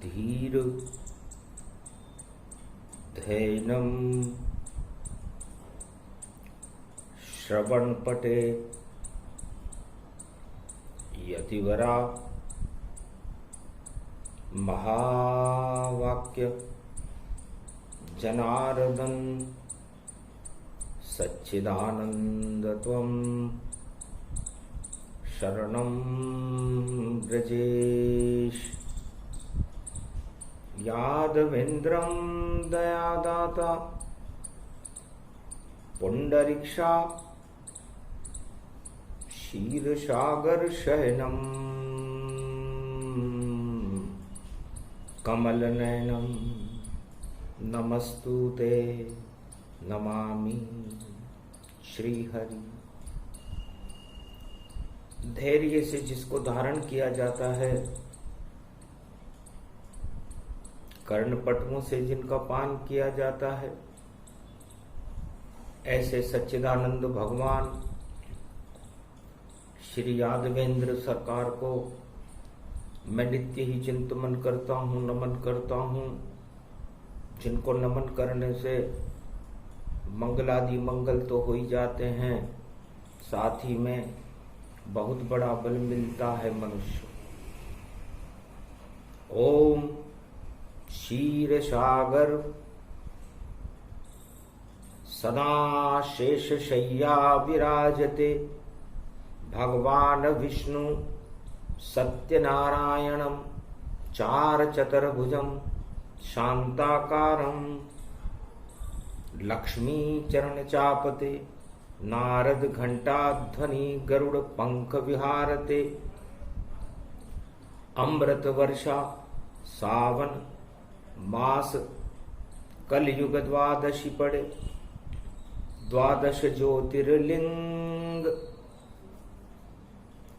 धीर धैनम श्रवणपटे यतिवरा महावाक्य जनार्दन सच्चिदानंदत्वं शरणं व्रजेश। यादवेन्द्रं दयादाता पुंडरीक्षा क्षीरसागर शयनम कमलनयनम नमस्तुते नमामि श्रीहरि। धैर्य से जिसको धारण किया जाता है, कर्णपटुओं से जिनका पान किया जाता है, ऐसे सच्चिदानंद भगवान श्री यादवेंद्र सरकार को मैं नित्य ही चिंतन करता हूँ, नमन करता हूँ, जिनको नमन करने से मंगलादि मंगल तो हो ही जाते हैं, साथ ही में बहुत बड़ा बल मिलता है मनुष्य। ओम क्षीर सागर सदा शेष शय्या विराजते भगवान विष्णु सत्यनारायणं चार चतुर्भुजं शांताकारं लक्ष्मी चरण चापते नारद घंटा ध्वनि गरुड़ पंख विहारते अमृत वर्षा सावन मास कलयुग द्वादशी पड़े द्वादश ज्योतिर्लिंग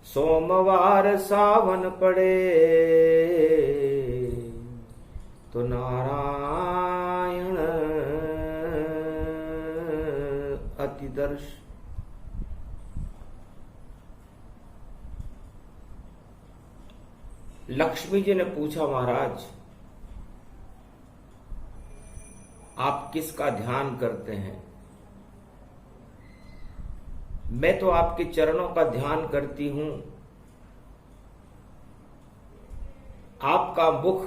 सोमवार सावन पड़े तो नारायण अतिदर्श। लक्ष्मी जी ने पूछा, महाराज आप किसका ध्यान करते हैं? मैं तो आपके चरणों का ध्यान करती हूं। आपका मुख,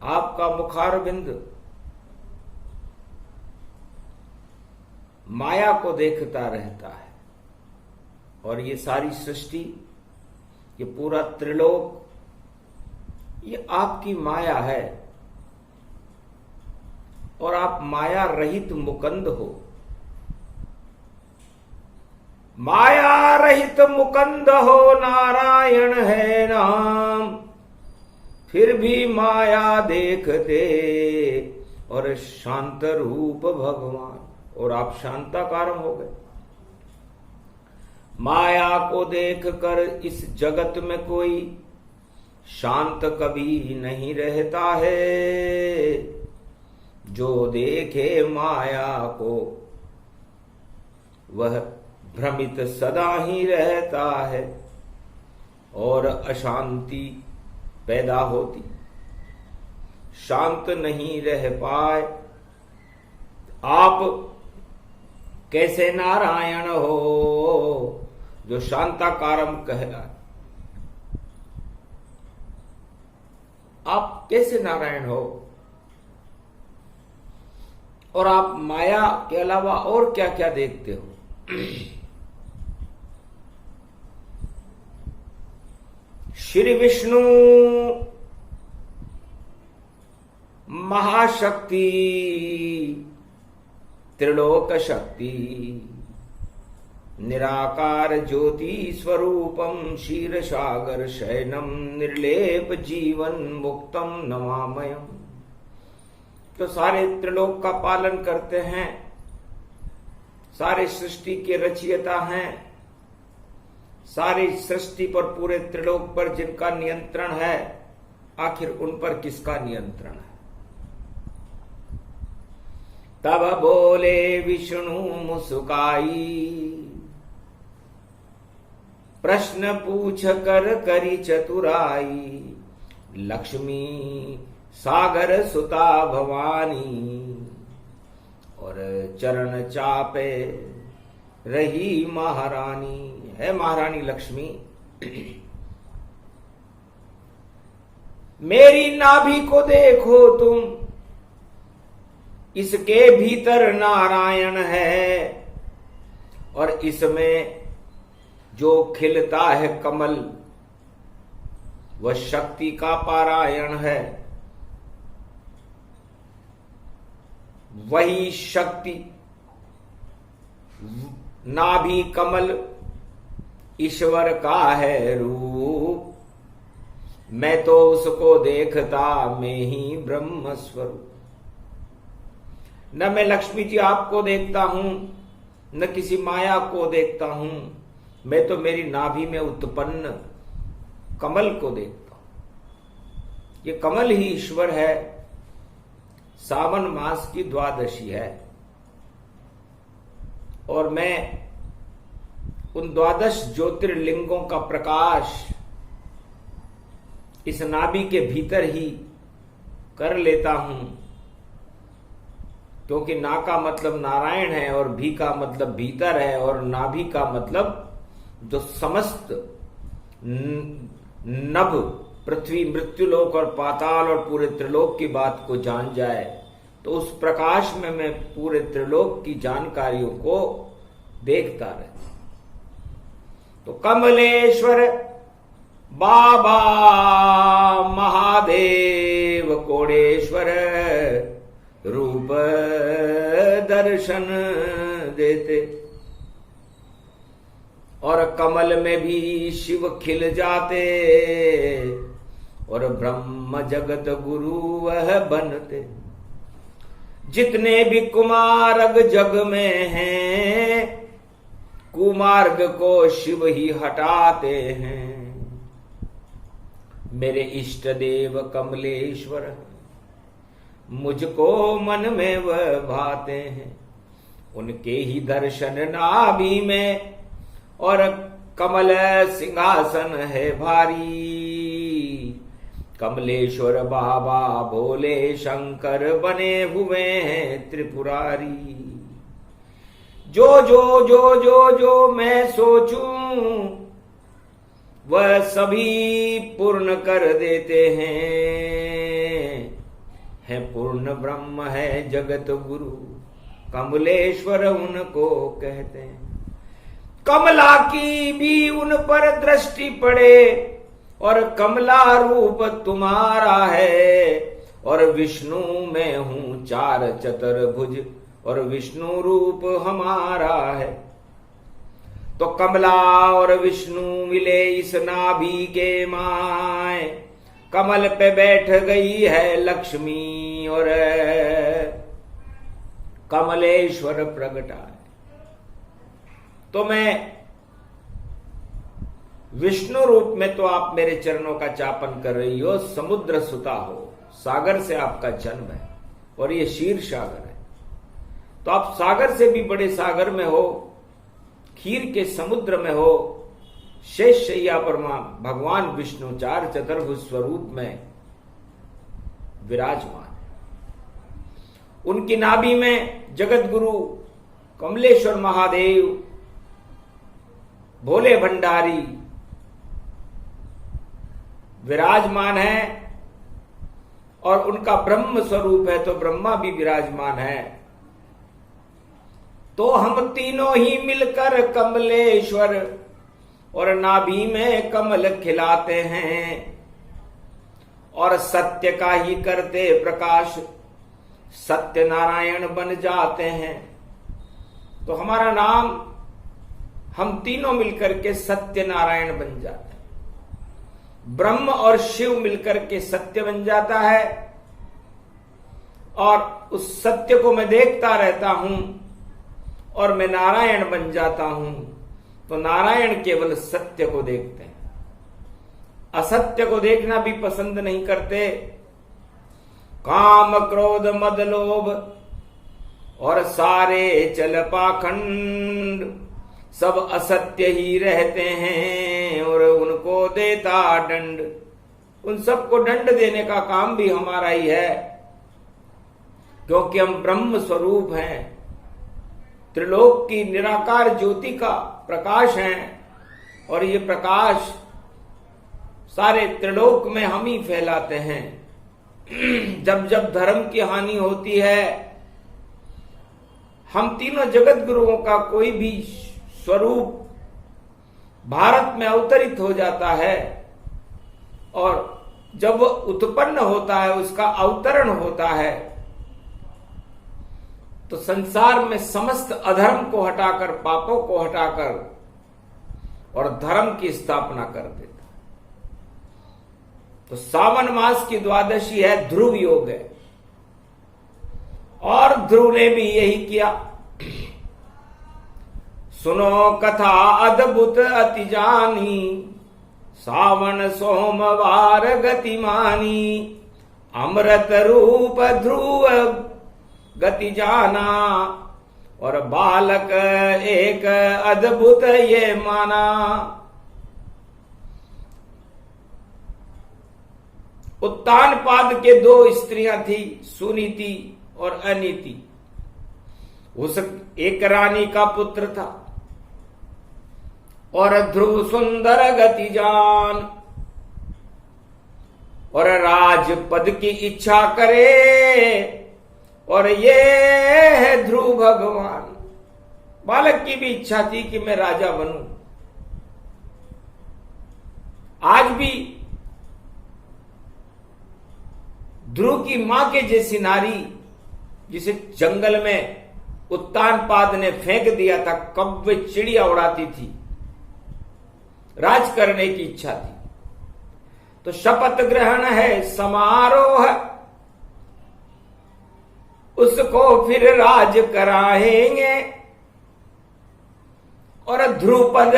आपका मुखारविंद माया को देखता रहता है, और ये सारी सृष्टि, ये पूरा त्रिलोक, ये आपकी माया है, और आप माया रहित मुकंद हो। माया रहित मुकंद हो, नारायण है नाम, फिर भी माया देखते और शांत रूप भगवान, और आप शांताकारम हो गए। माया को देखकर इस जगत में कोई शांत कभी नहीं रहता है। जो देखे माया को वह भ्रमित सदा ही रहता है, और अशांति पैदा होती, शांत नहीं रह पाए। आप कैसे नारायण हो जो शांताकारम कहलाए? आप कैसे नारायण हो? और आप माया के अलावा और क्या क्या देखते हो? श्री विष्णु महाशक्ति त्रिलोक शक्ति निराकार ज्योति स्वरूपम क्षीर सागर शयनम निर्लेप जीवन मुक्तम नमामयम। तो सारे त्रिलोक का पालन करते हैं, सारे सृष्टि के रचयिता हैं, सारी सृष्टि पर, पूरे त्रिलोक पर जिनका नियंत्रण है, आखिर उन पर किसका नियंत्रण है? तब बोले विष्णु मुस्काई, प्रश्न पूछ कर करी चतुराई। लक्ष्मी सागर सुता भवानी, और चरण चापे रही महारानी। है महारानी लक्ष्मी। मेरी नाभि को देखो तुम, इसके भीतर नारायण है, और इसमें जो खिलता है कमल वह शक्ति का पारायण है। वही शक्ति नाभि कमल ईश्वर का है रूप, मैं तो उसको देखता मैं ही ब्रह्म स्वरूप। न मैं लक्ष्मी जी आपको देखता हूं, न किसी माया को देखता हूं, मैं तो मेरी नाभि में उत्पन्न कमल को देखता हूं। ये कमल ही ईश्वर है। सावन मास की द्वादशी है और मैं उन द्वादश ज्योतिर्लिंगों का प्रकाश इस नाभि के भीतर ही कर लेता हूं, क्योंकि ना का मतलब नारायण है और भी का मतलब भीतर है, और नाभि का मतलब जो समस्त नभ पृथ्वी मृत्युलोक और पाताल और पूरे त्रिलोक की बात को जान जाए, तो उस प्रकाश में मैं पूरे त्रिलोक की जानकारियों को देखता रहता। तो कमलेश्वर बाबा महादेव कोडेश्वर रूप दर्शन देते, और कमल में भी शिव खिल जाते, और ब्रह्म जगत गुरु वह बनते। जितने भी कुमार्ग जग में हैं, कुमार्ग को शिव ही हटाते हैं। मेरे इष्ट देव कमलेश्वर मुझको मन में वह भाते हैं, उनके ही दर्शन नाभि में, और कमल सिंहासन है भारी। कमलेश्वर बाबा भोले शंकर बने हुए हैं त्रिपुरारी। जो जो जो जो जो मैं सोचूं वह सभी पूर्ण कर देते हैं पूर्ण ब्रह्म है जगत गुरु, कमलेश्वर उनको कहते हैं। कमला की भी उन पर दृष्टि पड़े, और कमला रूप तुम्हारा है, और विष्णु में हूं चार चतुर्भुज, और विष्णु रूप हमारा है। तो कमला और विष्णु मिले इस नाभि के माय, कमल पे बैठ गई है लक्ष्मी, और कमलेश्वर प्रगटा है। तो मैं विष्णु रूप में तो आप मेरे चरणों का चापन कर रही हो, समुद्र सुता हो, सागर से आपका जन्म है, और ये क्षीर सागर है। तो आप सागर से भी बड़े सागर में हो, खीर के समुद्र में हो, शेष शैया पर भगवान विष्णु चार चतुर्भुज स्वरूप में विराजमान है। उनकी नाभि में जगत गुरु कमलेश्वर महादेव भोले भंडारी विराजमान है, और उनका ब्रह्म स्वरूप है तो ब्रह्मा भी विराजमान है। तो हम तीनों ही मिलकर कमलेश्वर और नाभि में कमल खिलाते हैं, और सत्य का ही करते प्रकाश, सत्य नारायण बन जाते हैं। तो हमारा नाम हम तीनों मिलकर के सत्य नारायण बन जाते हैं। ब्रह्म और शिव मिलकर के सत्य बन जाता है, और उस सत्य को मैं देखता रहता हूं और मैं नारायण बन जाता हूं। तो नारायण केवल सत्य को देखते हैं, असत्य को देखना भी पसंद नहीं करते। काम क्रोध मद लोभ और सारे चल पाखंड सब असत्य ही रहते हैं, और उनको देता दंड उन सबको दंड देने का काम भी हमारा ही है, क्योंकि हम ब्रह्म स्वरूप हैं, त्रिलोक की निराकार ज्योति का प्रकाश हैं, और ये प्रकाश सारे त्रिलोक में हम ही फैलाते हैं। जब जब धर्म की हानि होती है, हम तीनों जगत गुरुओं का कोई भी स्वरूप भारत में अवतरित हो जाता है, और जब वो उत्पन्न होता है, उसका अवतरण होता है, तो संसार में समस्त अधर्म को हटाकर, पापों को हटाकर और धर्म की स्थापना कर देता। तो सावन मास की द्वादशी है, ध्रुव योग है, और ध्रुव ने भी यही किया। सुनो कथा अद्भुत अति जानी, सावन सोमवार गतिमानी, अमृत रूप ध्रुव गति जाना, और बालक एक अद्भुत ये माना। उत्तानपाद के दो स्त्रियां थी, सुनीति और अनीति। उस एक रानी का पुत्र था, और ध्रुव सुंदर गति जान, और राजपद की इच्छा करे, और ये है ध्रुव भगवान। बालक की भी इच्छा थी कि मैं राजा बनूं। आज भी ध्रुव की मां के जैसी नारी, जिसे जंगल में उत्तानपाद ने फेंक दिया था, कब्बे चिड़िया उड़ाती थी, राज करने की इच्छा थी। तो शपथ ग्रहण है समारोह, उसको फिर राज कराएंगे, और ध्रुव पद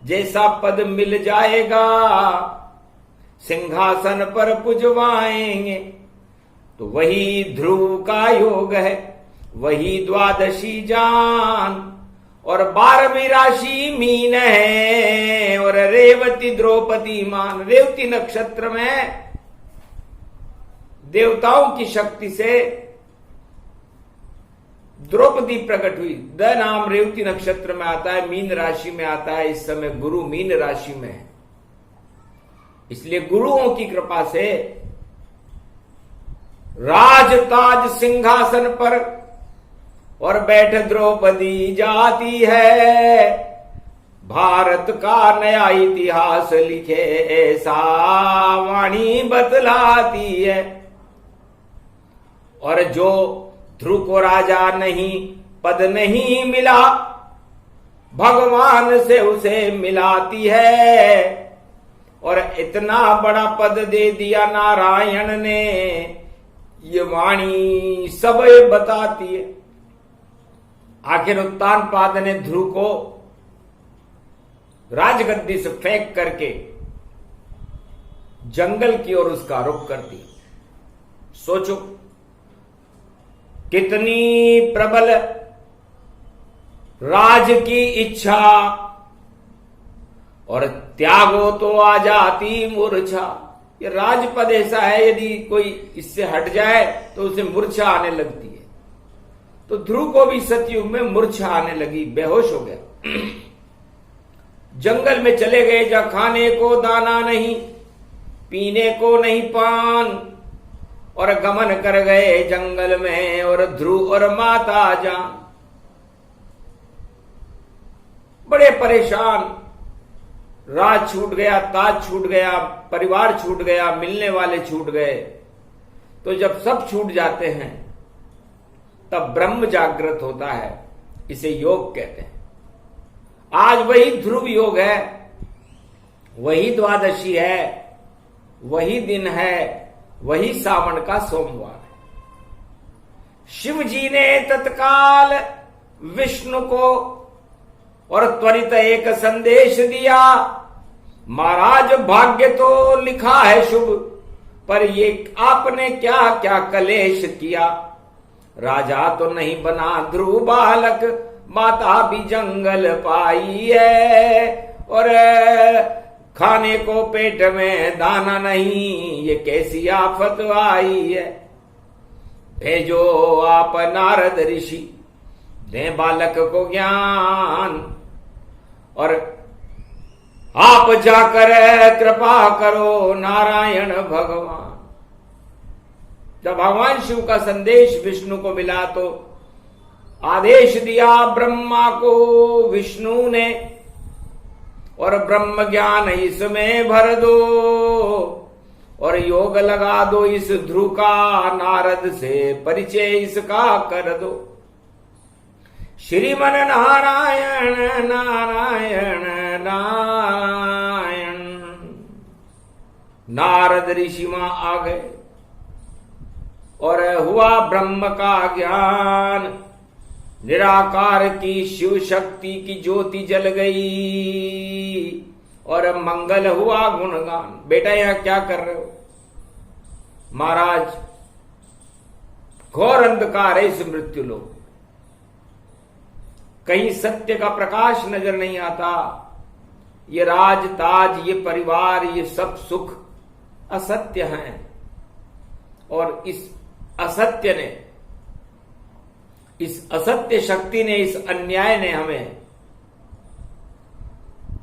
जैसा पद मिल जाएगा, सिंहासन पर पुजवाएंगे। तो वही ध्रुव का योग है, वही द्वादशी जान, और 12वीं राशि मीन है, और रेवती द्रौपदी मान। रेवती नक्षत्र में देवताओं की शक्ति से द्रौपदी प्रकट हुई। द नाम रेवती नक्षत्र में आता है, मीन राशि में आता है। इस समय गुरु मीन राशि में है, इसलिए गुरुओं की कृपा से राजताज सिंहासन पर और बैठ द्रौपदी जाती है। भारत का नया इतिहास लिखे ऐसा वाणी बतलाती है। और जो ध्रुव को राजा नहीं, पद नहीं मिला, भगवान से उसे मिलाती है। और इतना बड़ा पद दे दिया नारायण ने, ये वाणी सब बताती है। आखिर उत्तानपाद ने ध्रुव को राजगद्दी से फेंक करके जंगल की ओर उसका रुख कर दिया। सोचो कितनी प्रबल राज की इच्छा, और त्यागो तो आ जाती मूर्छा। ये राजपद ऐसा है, यदि कोई इससे हट जाए तो उसे मूर्छा आने लगती है। तो ध्रुव को भी सतयुग में मूर्छा आने लगी, बेहोश हो गया। जंगल में चले गए, जहां खाने को दाना नहीं, पीने को नहीं पान, और गमन कर गए जंगल में, और ध्रुव और माता जान बड़े परेशान। राज छूट गया, ताज छूट गया, परिवार छूट गया, मिलने वाले छूट गए। तो जब सब छूट जाते हैं तब ब्रह्म जागृत होता है, इसे योग कहते हैं। आज वही ध्रुव योग है, वही द्वादशी है, वही दिन है, वही सावन का सोमवार है। शिव जी ने तत्काल विष्णु को और त्वरित एक संदेश दिया, महाराज भाग्य तो लिखा है शुभ, पर ये आपने क्या क्या कलेश किया। राजा तो नहीं बना ध्रुव बालक, माता भी जंगल पाई है, और खाने को पेट में दाना नहीं, ये कैसी आफत आई है। भेजो आप नारद ऋषि, दें बालक को ज्ञान, और आप जाकर कृपा करो नारायण भगवान। जब भगवान शिव का संदेश विष्णु को मिला तो आदेश दिया ब्रह्मा को विष्णु ने, और ब्रह्म ज्ञान इसमें भर दो, और योग लगा दो इस ध्रुव का, नारद से परिचय इसका कर दो। श्रीमन नारायण नारायण नारायण। नारद ऋषि वहां आ गए और हुआ ब्रह्म का ज्ञान। निराकार की शिव शक्ति की ज्योति जल गई और मंगल हुआ गुणगान। बेटा यहां क्या कर रहे हो? महाराज घोर अंधकार है इस मृत्यु लोक, कहीं सत्य का प्रकाश नजर नहीं आता। ये राज ताज, ये परिवार, ये सब सुख असत्य हैं, और इस असत्य ने, इस असत्य शक्ति ने, इस अन्याय ने हमें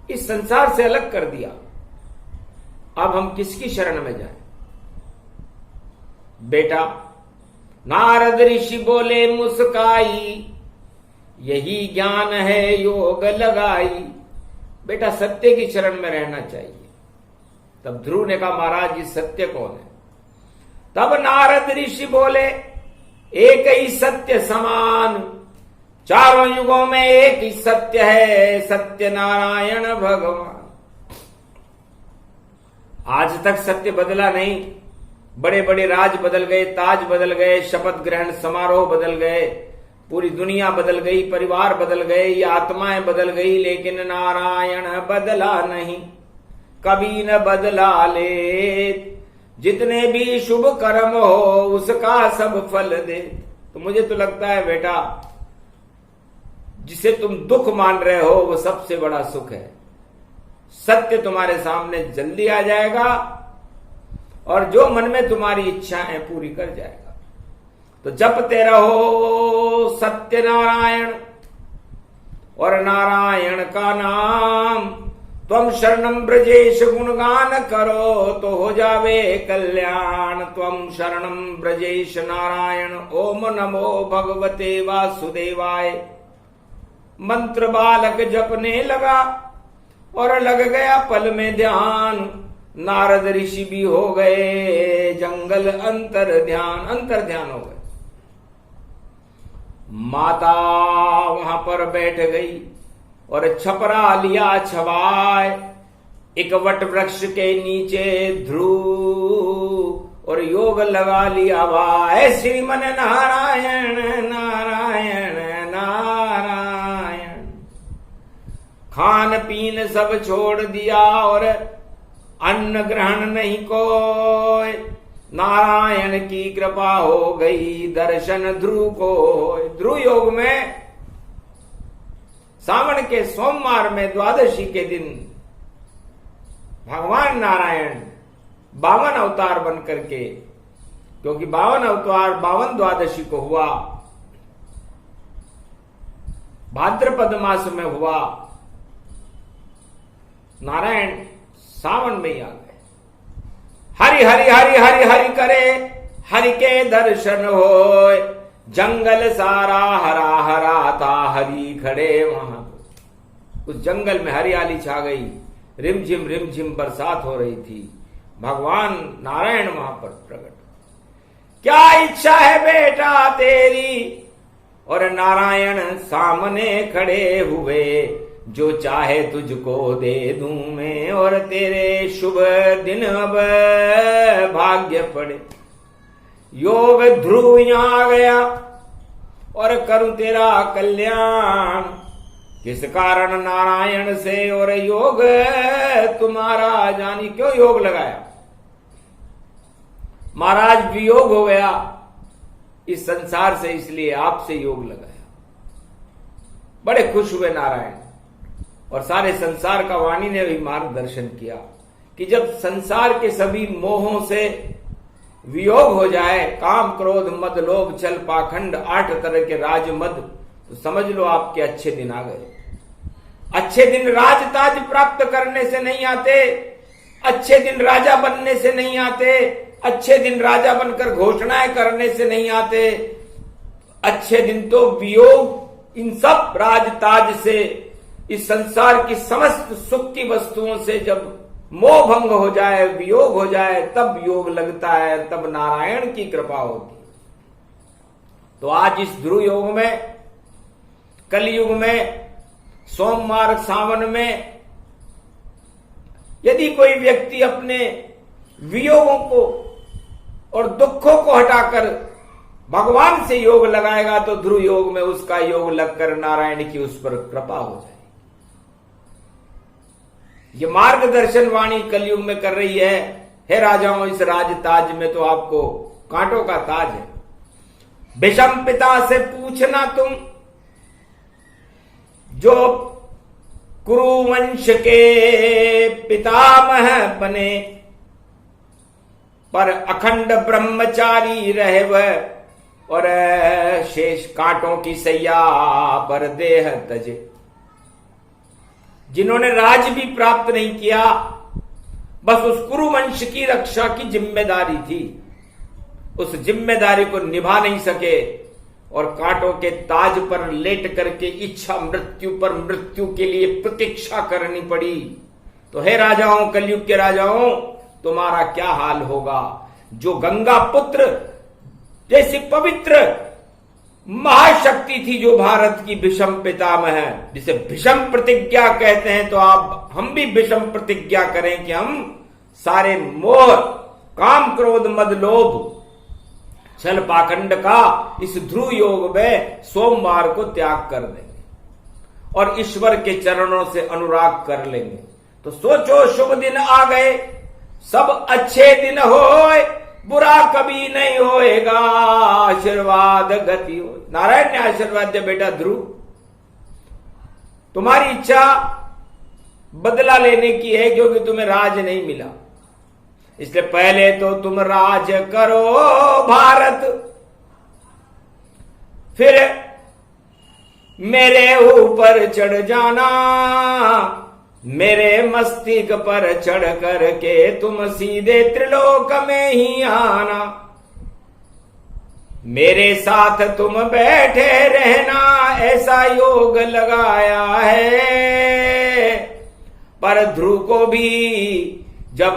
इस संसार से अलग कर दिया। अब हम किसकी शरण में जाएं? बेटा नारद ऋषि बोले मुस्काई, यही ज्ञान है योग लगाई। बेटा सत्य की शरण में रहना चाहिए। तब ध्रुव ने कहा महाराज जी सत्य कौन है? तब नारद ऋषि बोले एक ही सत्य समान, चारों युगों में एक ही सत्य है, सत्य नारायण भगवान। आज तक सत्य बदला नहीं। बड़े बड़े राज बदल गए, ताज बदल गए, शपथ ग्रहण समारोह बदल गए, पूरी दुनिया बदल गई, परिवार बदल गए, ये आत्माएं बदल गई, लेकिन नारायण बदला नहीं, कभी न बदला ले। जितने भी शुभ कर्म हो उसका सब फल दे। तो मुझे तो लगता है बेटा जिसे तुम दुख मान रहे हो वो सबसे बड़ा सुख है। सत्य तुम्हारे सामने जल्दी आ जाएगा और जो मन में तुम्हारी इच्छाएं पूरी कर जाएगा। तो जपते रहो सत्य नारायण, और नारायण का नाम त्वम शरणम ब्रजेश गुणगान करो तो हो जावे कल्याण। त्वम शरणम ब्रजेश नारायण, ओम नमो भगवते वासुदेवाय। मंत्र बालक जपने लगा और लग गया पल में ध्यान। नारद ऋषि भी हो गए जंगल अंतर ध्यान हो गए। माता वहां पर बैठ गई और छपरा लिया छवाए, एक वट वृक्ष के नीचे ध्रुव, और योग लगा लिया वाय। श्रीमन नारायण नारायण नारायण। खान पीन सब छोड़ दिया और अन्न ग्रहण नहीं कोई। नारायण की कृपा हो गई, दर्शन ध्रुव को। ध्रुव योग में सावन के सोमवार में द्वादशी के दिन भगवान नारायण 52 अवतार बन करके, क्योंकि 52 अवतार 52 द्वादशी को हुआ, भाद्रपद मास में हुआ। नारायण सावन में ही आ गए। हरि हरि हरि हरि हरि करे, हरि के दर्शन होए। जंगल सारा हरा हरा था, हरि खड़े वहां। उस जंगल में हरियाली छा गई, रिमझिम बरसात हो रही थी। भगवान नारायण वहां पर प्रकट। क्या इच्छा है बेटा तेरी? और नारायण सामने खड़े हुए। जो चाहे तुझको दे दूं मैं, और तेरे शुभ दिन अब भाग्य पड़े। योग ध्रुव यहां आ गया और करूं तेरा कल्याण। किस कारण नारायण से और योग तुम्हारा जानी। क्यों योग लगाया? महाराज वियोग हो गया इस संसार से, इसलिए आपसे योग लगाया। बड़े खुश हुए नारायण। और सारे संसार का वाणी ने भी मार्गदर्शन किया कि जब संसार के सभी मोहों से वियोग हो जाए, काम क्रोध मद लोभ छल पाखंड 8 तरह के राज मद, तो समझ लो आपके अच्छे दिन आ गए। अच्छे दिन राज ताज प्राप्त करने से नहीं आते, अच्छे दिन राजा बनने से नहीं आते, अच्छे दिन राजा बनकर घोषणाएं करने से नहीं आते। अच्छे दिन तो वियोग इन सब राज ताज से, इस संसार की समस्त सुख की वस्तुओं से जब मोह भंग हो जाए, वियोग हो जाए, तब योग लगता है, तब नारायण की कृपा होती। तो आज इस ध्रुव योग में, कलयुग में, सोमवार सावन में यदि कोई व्यक्ति अपने वियोगों को और दुखों को हटाकर भगवान से योग लगाएगा तो ध्रुव योग में उसका योग लगकर नारायण की उस पर कृपा हो जाए। ये मार्गदर्शन वाणी कलयुग में कर रही है। हे राजाओं, इस राज ताज में तो आपको कांटों का ताज है। विषम पिता से पूछना तुम, जो कुरुवंश के पितामह बने, पर अखंड ब्रह्मचारी रहे वह, और शेष कांटों की सैया पर देह तजे। जिन्होंने राज भी प्राप्त नहीं किया, बस उस कुरुवंश की रक्षा की जिम्मेदारी थी, उस जिम्मेदारी को निभा नहीं सके और कांटों के ताज पर लेट करके इच्छा मृत्यु पर मृत्यु के लिए प्रतीक्षा करनी पड़ी। तो हे राजाओं, कलयुग के राजाओं, तुम्हारा क्या हाल होगा। जो गंगा पुत्र जैसी पवित्र महाशक्ति थी, जो भारत की भीषम पितामह है, जिसे भीषम प्रतिज्ञा कहते हैं, तो हम भी भीषम प्रतिज्ञा करें कि हम सारे मोह, काम क्रोध मद लोभ छल पाखंड का इस ध्रुव योग में सोमवार को त्याग कर देंगे और ईश्वर के चरणों से अनुराग कर लेंगे। तो सोचो, शुभ दिन आ गए, सब अच्छे दिन होए, बुरा कभी नहीं होएगा, आशीर्वाद गति हो। नारायण ने आशीर्वाद दिया, बेटा ध्रुव, तुम्हारी इच्छा बदला लेने की है क्योंकि तुम्हें राज नहीं मिला, इसलिए पहले तो तुम राज करो भारत, फिर मेरे ऊपर चढ़ जाना, मेरे मस्तिष्क पर चढ़ करके तुम सीधे त्रिलोक में ही आना, मेरे साथ तुम बैठे रहना, ऐसा योग लगाया है। पर ध्रुव को भी जब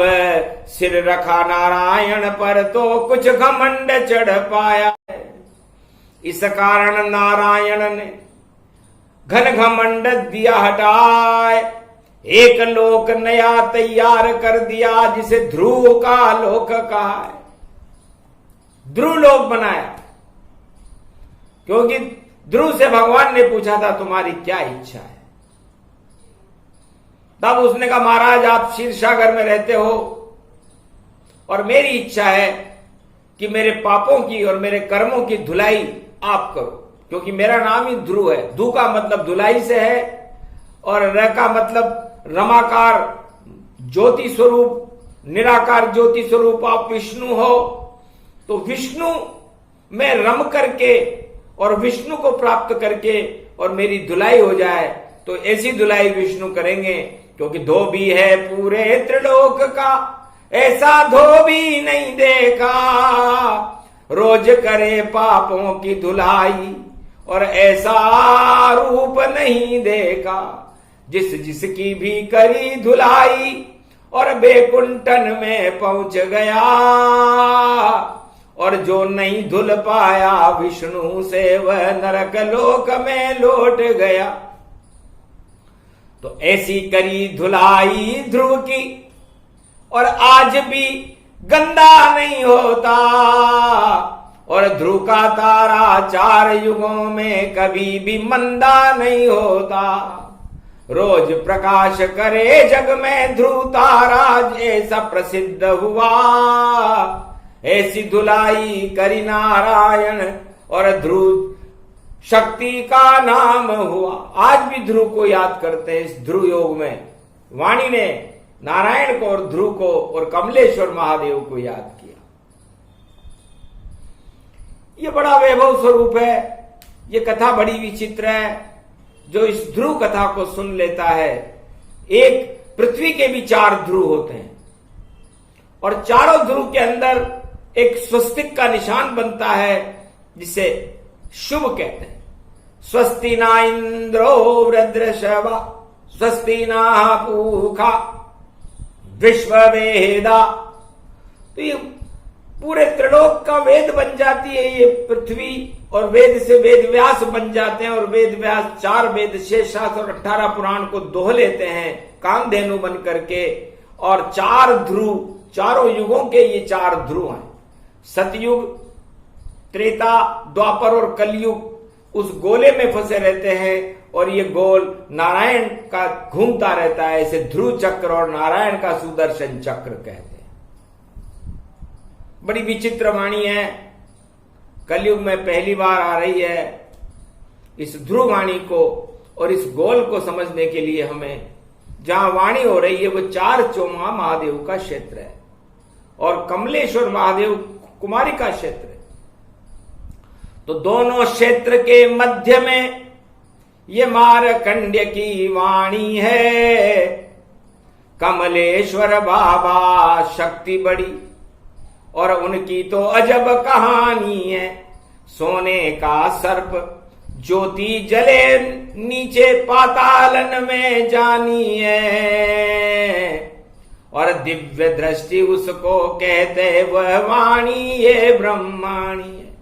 सिर रखा नारायण पर तो कुछ घमंड चढ़ पाया है। इस कारण नारायण ने घन घमंड दिया हटाए, एक लोक नया तैयार कर दिया, जिसे ध्रुव का लोक कहा है। ध्रुव लोक बनाया क्योंकि ध्रुव से भगवान ने पूछा था तुम्हारी क्या इच्छा है। तब उसने कहा, महाराज आप क्षीरसागर में रहते हो और मेरी इच्छा है कि मेरे पापों की और मेरे कर्मों की धुलाई आप करो, क्योंकि मेरा नाम ही ध्रुव है। धु का मतलब धुलाई से है और र का मतलब रमाकार ज्योति स्वरूप, निराकार ज्योति स्वरूप आप विष्णु हो। तो विष्णु में रम करके और विष्णु को प्राप्त करके और मेरी धुलाई हो जाए, तो ऐसी धुलाई विष्णु करेंगे, क्योंकि धोबी है पूरे त्रिलोक का, ऐसा धोबी नहीं देखा, रोज करे पापों की धुलाई, और ऐसा रूप नहीं देखा, जिसकी भी करी धुलाई और बेकुंठन में पहुंच गया, और जो नहीं धुल पाया विष्णु से वह नरक लोक में लौट गया। तो ऐसी करी धुलाई ध्रुव की, और आज भी गंदा नहीं होता, और ध्रुव का तारा 4 युगों में कभी भी मंदा नहीं होता। रोज प्रकाश करे जग में ध्रुव तारा, ऐसा प्रसिद्ध हुआ। ऐसी धुलाई करी नारायण और ध्रुव शक्ति का नाम हुआ। आज भी ध्रुव को याद करते हैं। इस ध्रुव योग में वाणी ने नारायण को और ध्रुव को और कमलेश्वर महादेव को याद किया। ये बड़ा वैभव स्वरूप है। ये कथा बड़ी विचित्र है। जो इस ध्रुव कथा को सुन लेता है, एक पृथ्वी के भी 4 ध्रुव होते हैं और चारों ध्रुव के अंदर एक स्वस्तिक का निशान बनता है, जिसे शुभ कहते हैं। स्वस्ति ना इंद्रो वृद्रशवा, स्वस्ति ना पूखा विश्ववेदा। तो ये पूरे त्रिलोक का वेद बन जाती है ये पृथ्वी, और वेद से वेद व्यास बन जाते हैं, और वेद व्यास 4 वेद, 6 शास्त्र और 18 पुराण को दोह लेते हैं कामधेनु बन करके। और 4 ध्रुव, चारों युगों के ये 4 ध्रुव हैं। सतयुग, त्रेता, द्वापर और कलयुग उस गोले में फंसे रहते हैं, और ये गोल नारायण का घूमता रहता है। इसे ध्रुव चक्र और नारायण का सुदर्शन चक्र कहते हैं। बड़ी विचित्र वाणी है, कलयुग में पहली बार आ रही है। इस ध्रुव वाणी को और इस गोल को समझने के लिए हमें, जहां वाणी हो रही है वो 4 चौमा महादेव का क्षेत्र है और कमलेश्वर महादेव कुमारी का क्षेत्र है। तो दोनों क्षेत्र के मध्य में ये मारकंड्य की वाणी है। कमलेश्वर बाबा शक्ति बड़ी और उनकी तो अजब कहानी है। सोने का सर्प ज्योति जले नीचे पातालन में जानी है, और दिव्य दृष्टि उसको कहते वह वाणी ये ब्रह्माणी है।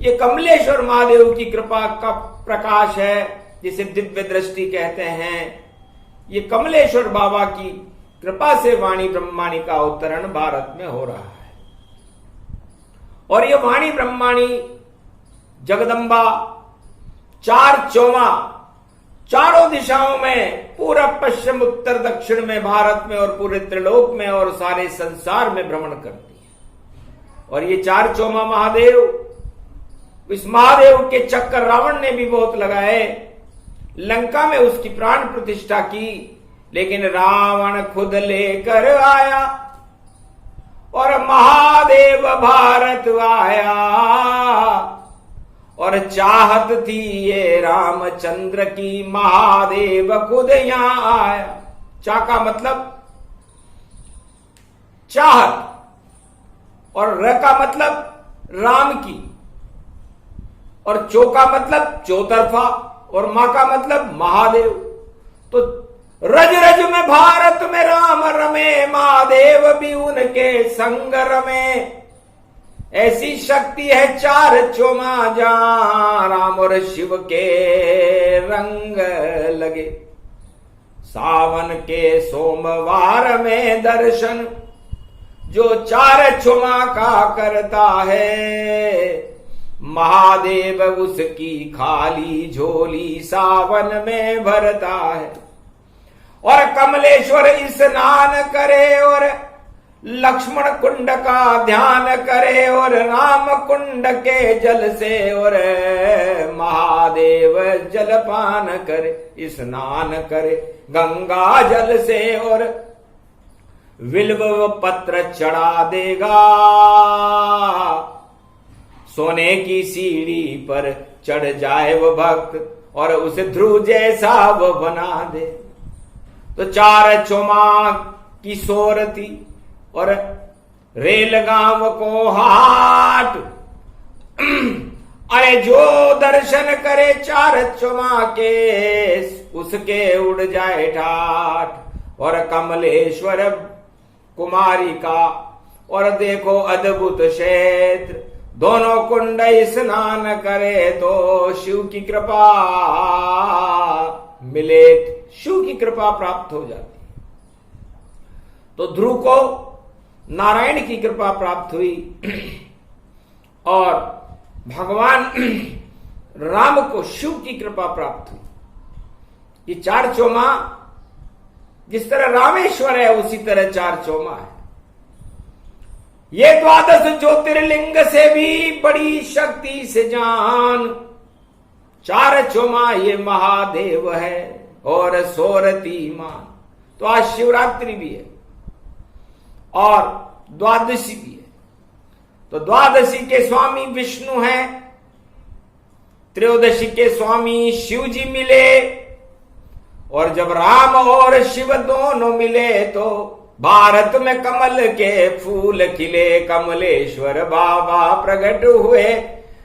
ये कमलेश्वर महादेव की कृपा का प्रकाश है, जिसे दिव्य दृष्टि कहते हैं। ये कमलेश्वर बाबा की कृपा से वाणी ब्रह्माणी का अवतरण भारत में हो रहा है। और ये वाणी ब्रह्माणी जगदम्बा 4 चौमा, चारों दिशाओं में, पूरब पश्चिम उत्तर दक्षिण में, भारत में और पूरे त्रिलोक में और सारे संसार में भ्रमण करती है। और ये 4 चौमा महादेव, इस महादेव के चक्कर रावण ने भी बहुत लगाए। लंका में उसकी प्राण प्रतिष्ठा की, लेकिन रावण खुद लेकर आया और महादेव भारत आया। और चाहत थी ये रामचंद्र की, महादेव खुद यहां आया। चा का मतलब चाहत, और र का मतलब राम की, और चो का मतलब चौतरफा, और मां का मतलब महादेव। तो रज रज में भारत में राम रमे, महादेव भी उनके संग रमे। ऐसी शक्ति है 4 चौमा, जहां राम और शिव के रंग लगे। सावन के सोमवार में दर्शन जो 4 चौमा का करता है, महादेव उसकी खाली झोली सावन में भरता है। और कमलेश्वर स्नान करे और लक्ष्मण कुंड का ध्यान करे, और राम कुंड के जल से और महादेव जलपान करे, स्नान करे गंगा जल से, और विल्व पत्र चढ़ा देगा। सोने की सीढ़ी पर चढ़ जाए वो भक्त, और उसे ध्रुव जैसा वो बना दे। तो 4 चौमा की सोरती और रेलगांव को हाट। अरे जो दर्शन करे 4 चौमा के, उसके उड़ जाए ठाठ। और कमलेश्वर कुमारी का, और देखो अद्भुत क्षेत्र, दोनों कुंड स्नान करे तो शिव की कृपा मिले, शिव की कृपा प्राप्त हो जाती। तो ध्रुव को नारायण की कृपा प्राप्त हुई, और भगवान राम को शिव की कृपा प्राप्त हुई। ये 4 चौमा, जिस तरह रामेश्वर है उसी तरह 4 चौमा है। ये 12 ज्योतिर्लिंग से भी बड़ी शक्ति से जान, चार चौमा ये महादेव है और सोरती मान। तो आज शिवरात्रि भी है और द्वादशी भी है। तो द्वादशी के स्वामी विष्णु हैं, त्रयोदशी के स्वामी शिव जी मिले, और जब राम और शिव दोनों मिले तो भारत में कमल के फूल खिले। कमलेश्वर बाबा प्रकट हुए,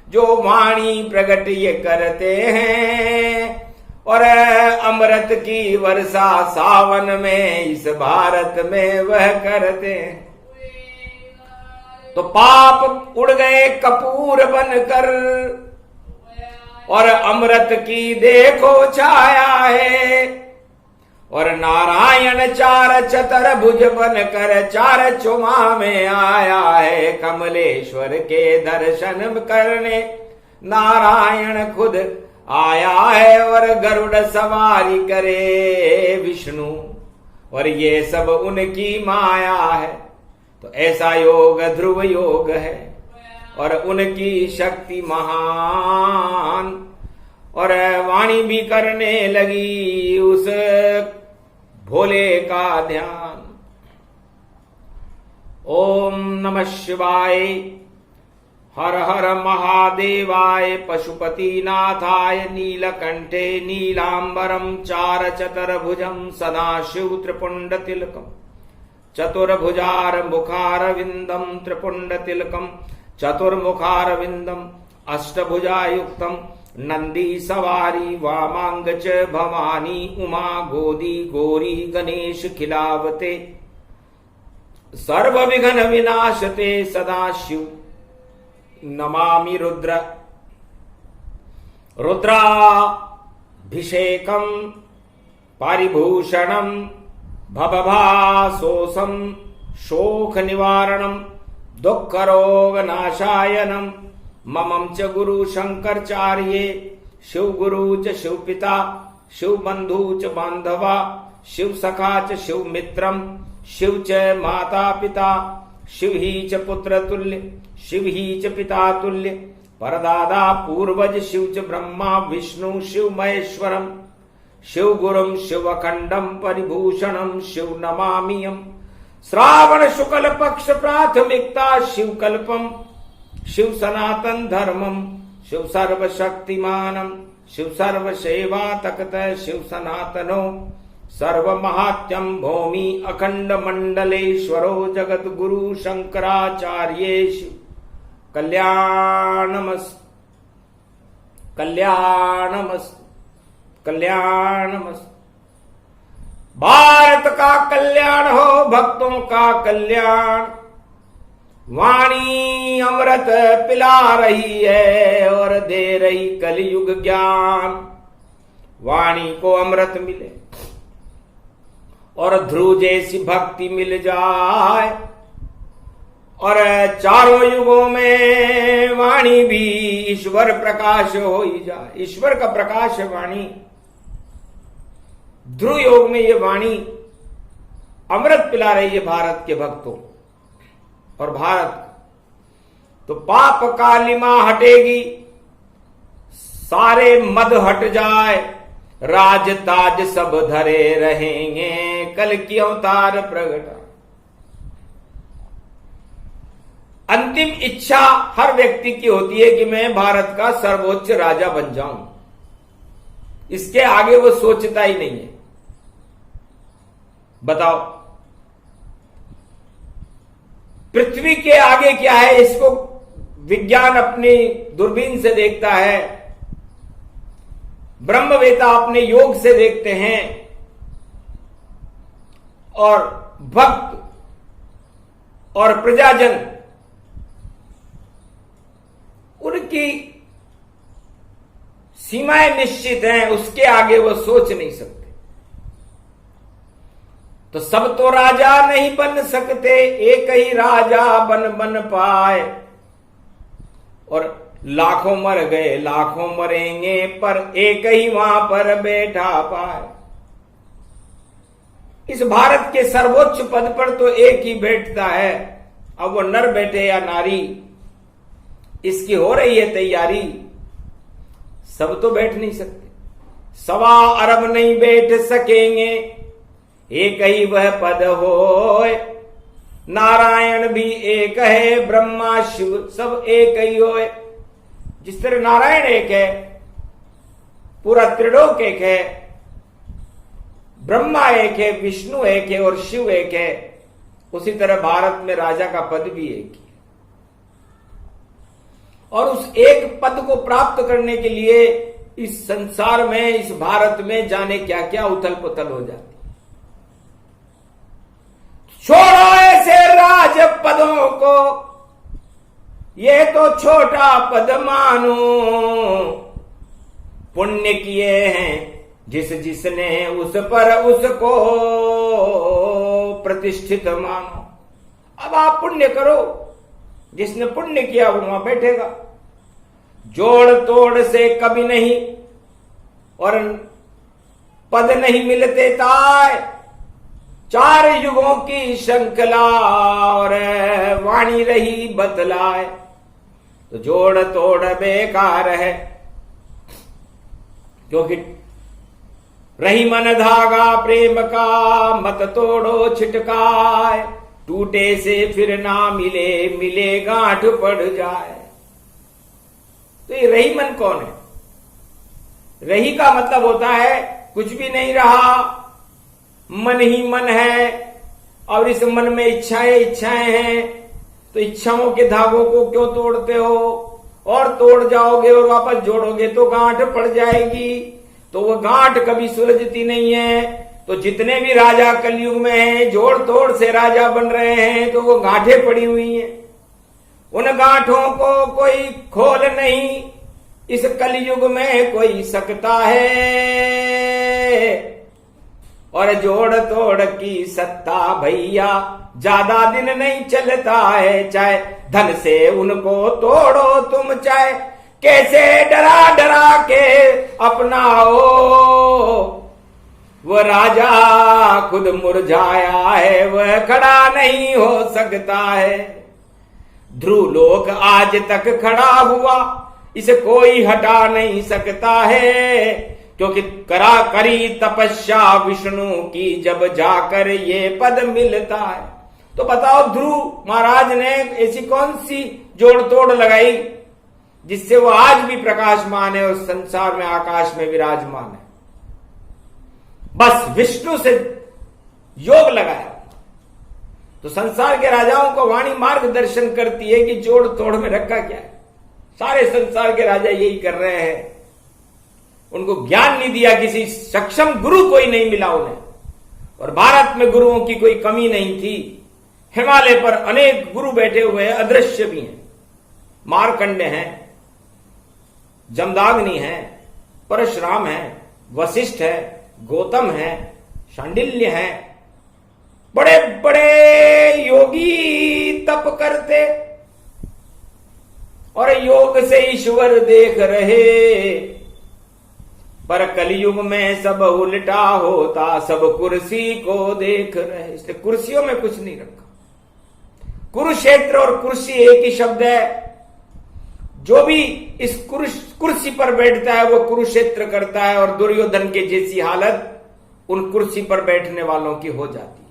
जो वाणी प्रकट ये करते हैं, और अमृत की वर्षा सावन में इस भारत में वह करते हैं। तो पाप उड़ गए कपूर बनकर, और अमृत की देखो छाया है, और नारायण चार चतुर्भुज बनकर चार चौमा में आया है। कमलेश्वर के दर्शन करने नारायण खुद आया है, और गरुड़ सवारी करे विष्णु, और ये सब उनकी माया है। तो ऐसा योग ध्रुव योग है, और उनकी शक्ति महान। और वाणी भी करने लगी उस भोले का ध्यान। ओम नमः शिवाय, हर हर महादेवाय, पशुपतिनाथाय, नीलकंठे नीलांबरम चार चतुर्भुजं सदाशिव त्रिपुंडतिलकम्, चतुर्भुजार मुखारविंदम त्रिपुंडतिलकम्, चतुर्मुखारविंदम अष्टभुजायुक्तम, नंदी सवारी वामांग च भवानी, उमा गोदी गौरी गणेश खिलावते, सर्व विघ्न विनाशते सदाशिव नमामि रुद्र। रुद्राभिषेकम पारिभूषणम भवभासोसम शोक निवारणम दुख रोग नाशायनम, ममं च गुरु शंकरचार्ये, शिव गुरु च शिव पिता, शिव बंधु च बांधवा, शिव सखा च शिव मित्रम, शिव च माता पिता, शिव ही च पुत्र तुल्य, शिव ही च पिता तुल्य, परदादा पूर्वज शिव च ब्रह्मा विष्णु शिव महेश्वरम, शिव गुरुम शिव अखंडम परिभूषणम शिव नमामियम। श्रावण शुक्ल पक्ष प्राथमिकता शिव कल्पम, शिव सनातन धर्मम, शिव सर्व शक्तिमानम, शिव सर्व सेवा तकत शिव सनातनो, सर्व महात्यम भूमि अखंड मंडलेश्वरो, जगत गुरु शंकराचार्य शिव कल्याणमस्तु कल्याणमस्तु कल्याणमस्तु। भारत का कल्याण हो, भक्तों का कल्याण। वाणी अमृत पिला रही है और दे रही कलयुग ज्ञान। वाणी को अमृत मिले और ध्रुव जैसी भक्ति मिल जाए, और चारों युगों में वाणी भी ईश्वर प्रकाश हो ही जाए। ईश्वर का प्रकाश है वाणी। ध्रुव योग में ये वाणी अमृत पिला रही है भारत के भक्तों। और भारत तो पाप कालिमा हटेगी, सारे मद हट जाए, राज ताज सब धरे रहेंगे, कल की अवतार प्रगटा। अंतिम इच्छा हर व्यक्ति की होती है कि मैं भारत का सर्वोच्च राजा बन जाऊं। इसके आगे वो सोचता ही नहीं है। बताओ, पृथ्वी के आगे क्या है? इसको विज्ञान अपनी दूरबीन से देखता है, ब्रह्मवेता अपने योग से देखते हैं, और भक्त और प्रजाजन उनकी सीमाएं निश्चित हैं, उसके आगे वो सोच नहीं सकते। तो सब तो राजा नहीं बन सकते, एक ही राजा बन पाए। और लाखों मर गए, लाखों मरेंगे, पर एक ही वहां पर बैठा पाए। इस भारत के सर्वोच्च पद पर तो एक ही बैठता है। अब वो नर बैठे या नारी, इसकी हो रही है तैयारी। सब तो बैठ नहीं सकते, 1.25 अरब नहीं बैठ सकेंगे, एक ही वह पद होए, नारायण भी एक है, ब्रह्मा शिव सब एक ही होए। जिस तरह नारायण एक है, पूरा त्रिलोक एक है, ब्रह्मा एक है, विष्णु एक है और शिव एक है, उसी तरह भारत में राजा का पद भी एक ही है। और उस एक पद को प्राप्त करने के लिए इस संसार में, इस भारत में जाने क्या क्या उथल पुथल हो जाती। छोड़ो ऐसे राज पदों को, ये तो छोटा पद मानो, पुण्य किए हैं जिस जिसने उस पर उसको प्रतिष्ठित मानो। अब आप पुण्य करो, जिसने पुण्य किया वो वहां बैठेगा। जोड़ तोड़ से कभी नहीं और पद नहीं मिलते ताय, 4 युगों की श्रृंखला और वाणी रही बतलाए, तो जोड़ तोड़ बेकार है, क्योंकि रही मन धागा प्रेम का, मत तोड़ो छिटकाए, टूटे से फिर ना मिले, मिले गांठ पड़ जाए। तो ये रही मन कौन है? रही का मतलब होता है कुछ भी नहीं रहा, मन ही मन है, और इस मन में इच्छाएं हैं, तो इच्छाओं के धागों को क्यों तोड़ते हो? और तोड़ जाओगे और वापस जोड़ोगे तो गांठ पड़ जाएगी, तो वो गांठ कभी सुलझती नहीं है। तो जितने भी राजा कलयुग में हैं, जोड़ तोड़ से राजा बन रहे हैं, तो वो गांठें पड़ी हुई हैं। उन गांठों को कोई खोल नहीं, इस कलयुग में कोई सकता है। और जोड़ तोड़ की सत्ता भैया ज्यादा दिन नहीं चलता है, चाहे धन से उनको तोड़ो तुम, चाहे कैसे डरा डरा के अपनाओ, वह राजा खुद मुरझाया है, वह खड़ा नहीं हो सकता है। ध्रुव लोक आज तक खड़ा हुआ, इसे कोई हटा नहीं सकता है, क्योंकि करी तपस्या विष्णु की, जब जाकर ये पद मिलता है। तो बताओ ध्रुव महाराज ने ऐसी कौन सी जोड़ तोड़ लगाई जिससे वो आज भी प्रकाशमान है और संसार में आकाश में विराजमान है? बस विष्णु से योग लगाया। तो संसार के राजाओं को वाणी मार्गदर्शन करती है कि जोड़ तोड़ में रखा क्या है। सारे संसार के राजा यही कर रहे हैं, उनको ज्ञान नहीं दिया, किसी सक्षम गुरु कोई नहीं मिला उन्हें। और भारत में गुरुओं की कोई कमी नहीं थी। हिमालय पर अनेक गुरु बैठे हुए हैं, अदृश्य भी हैं। मार्कंडेय हैं, जमदाग्नि है, परशुराम है, वशिष्ठ है, गौतम है, शांडिल्य है, बड़े बड़े योगी तप करते और योग से ईश्वर देख रहे। पर कलयुग में सब उल्टा होता, सब कुर्सी को देख रहे, इसलिए कुर्सियों में कुछ नहीं रखा। कुरुक्षेत्र और कुर्सी एक ही शब्द है। जो भी इस कुर्सी पर बैठता है वो कुरुक्षेत्र करता है, और दुर्योधन के जैसी हालत उन कुर्सी पर बैठने वालों की हो जाती है।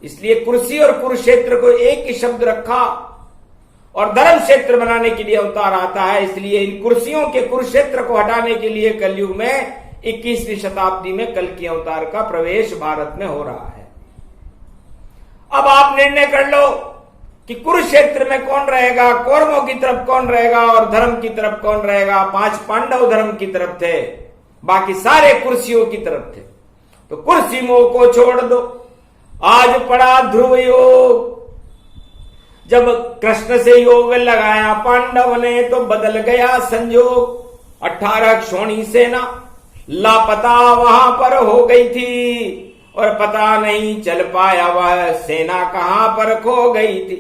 इसलिए कुर्सी और कुरुक्षेत्र को एक ही शब्द रखा और धर्म क्षेत्र बनाने के लिए अवतार आता है। इसलिए इन कुर्सियों के कुरुक्षेत्र को हटाने के लिए कलयुग में 21वीं शताब्दी में कल्कि अवतार का प्रवेश भारत में हो रहा है। अब आप निर्णय कर लो कि कुरुक्षेत्र में कौन रहेगा, कौरवों की तरफ कौन रहेगा और धर्म की तरफ कौन रहेगा। 5 पांडव धर्म की तरफ थे, बाकी सारे कुर्सियों की तरफ थे। तो कुर्सी मोह को छोड़ दो। आज पड़ा ध्रुव योग। जब कृष्ण से योग लगाया पांडव ने तो बदल गया संजोग। 18 क्षोणी सेना लापता वहां पर हो गई थी और पता नहीं चल पाया वह सेना कहां पर खो गई थी।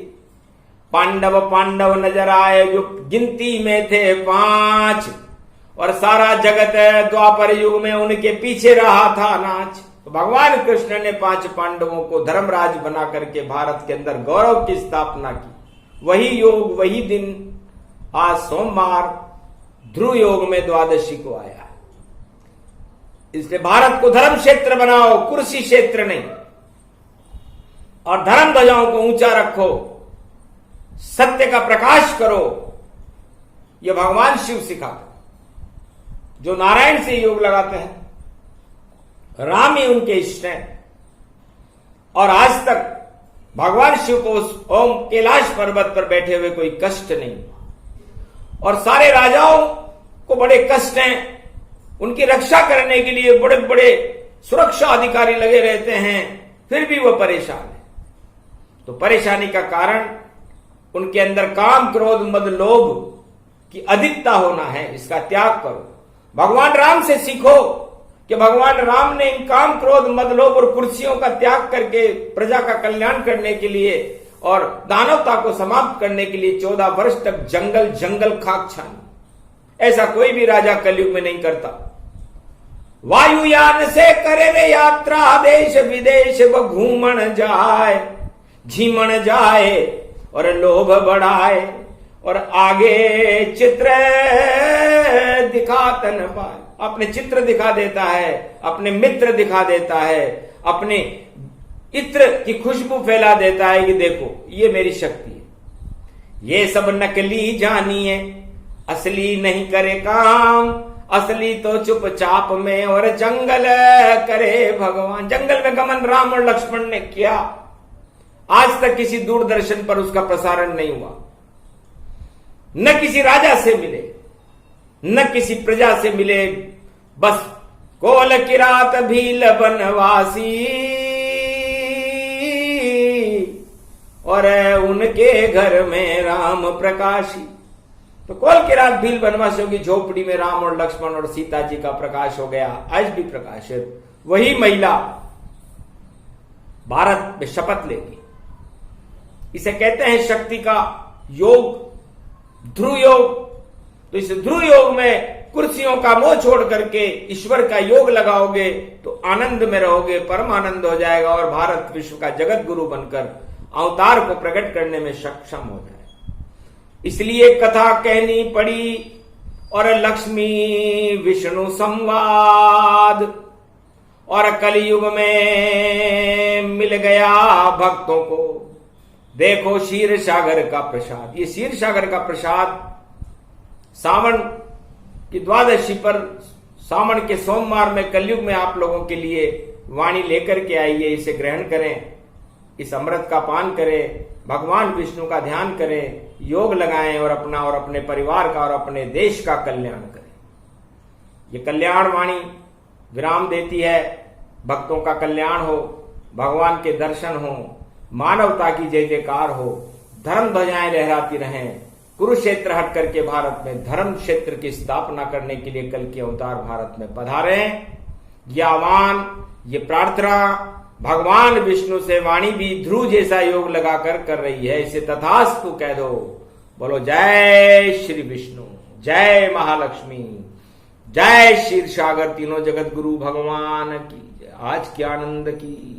पांडव नजर आए जो गिनती में थे 5 और सारा जगत द्वापर युग में उनके पीछे रहा था नाच। तो भगवान कृष्ण ने 5 पांडवों को धर्मराज बना करके भारत के अंदर गौरव की स्थापना की। वही योग, वही दिन, आज सोमवार ध्रुव योग में द्वादशी को आया है। इसलिए भारत को धर्म क्षेत्र बनाओ, कुर्सी क्षेत्र नहीं, और धर्म ध्वजाओं को ऊंचा रखो, सत्य का प्रकाश करो। यह भगवान शिव सिखाते, जो नारायण से योग लगाते हैं, राम ही उनके इष्ट हैं। और आज तक भगवान शिव को उस ओम कैलाश पर्वत पर बैठे हुए कोई कष्ट नहीं हुआ। और सारे राजाओं को बड़े कष्ट हैं, उनकी रक्षा करने के लिए बड़े बड़े सुरक्षा अधिकारी लगे रहते हैं, फिर भी वो परेशान है। तो परेशानी का कारण उनके अंदर काम, क्रोध, मद, लोभ की अधिकता होना है। इसका त्याग करो। भगवान राम से सीखो कि भगवान राम ने इन काम, क्रोध, मद, लोभ और कुर्सियों का त्याग करके प्रजा का कल्याण करने के लिए और दानवता को समाप्त करने के लिए 14 वर्ष तक जंगल जंगल खाक छानी। ऐसा कोई भी राजा कलयुग में नहीं करता। वायुयान से करे रे यात्रा, देश विदेश वो घूमन जाए, झीमन जाए और लोभ बढ़ाए, और आगे चित्र दिखाता न पाए। अपने चित्र दिखा देता है, अपने मित्र दिखा देता है, अपने इत्र की खुशबू फैला देता है कि देखो ये मेरी शक्ति है। ये सब नकली जानिए, असली नहीं करे काम, असली तो चुपचाप में और जंगल करे भगवान। जंगल में गमन राम और लक्ष्मण ने किया, आज तक किसी दूरदर्शन पर उसका प्रसारण नहीं हुआ। न किसी राजा से मिले, न किसी प्रजा से मिले, बस कोल किरात भील बनवासी और उनके घर में राम प्रकाशी। तो कोल किरात भील बनवासियों की झोपड़ी में राम और लक्ष्मण और सीता जी का प्रकाश हो गया, आज भी प्रकाश है। वही महिला भारत में शपथ लेगी। इसे कहते हैं शक्ति का योग, ध्रुव योग। तो इस ध्रुव योग में कुर्सियों का मोह छोड़ करके ईश्वर का योग लगाओगे तो आनंद में रहोगे, परम आनंद हो जाएगा और भारत विश्व का जगत गुरु बनकर अवतार को प्रकट करने में सक्षम हो जाएगा। इसलिए कथा कहनी पड़ी और लक्ष्मी विष्णु संवाद, और कलयुग में मिल गया भक्तों को देखो क्षीर सागर का प्रसाद। ये क्षीर सागर का प्रसाद सावन की द्वादशी पर, सावन के सोमवार में कलयुग में आप लोगों के लिए वाणी लेकर के आइए। इसे ग्रहण करें, इस अमृत का पान करें, भगवान विष्णु का ध्यान करें, योग लगाएं और अपना और अपने परिवार का और अपने देश का कल्याण करें। ये कल्याण वाणी विराम देती है। भक्तों का कल्याण हो, भगवान के दर्शन हो, मानवता की जय जयकार हो, धर्म ध्वजाएं लहराती रहें। कुरुक्षेत्र हट करके भारत में धर्म क्षेत्र की स्थापना करने के लिए कल के अवतार भारत में पधारे। यह आह्वान, ये प्रार्थना भगवान विष्णु से वाणी भी ध्रुव जैसा योग लगाकर कर रही है। इसे तथास्तु कह दो। बोलो जय श्री विष्णु, जय महालक्ष्मी, जय क्षीर सागर तीनों जगत गुरु भगवान की, आज के आनंद की।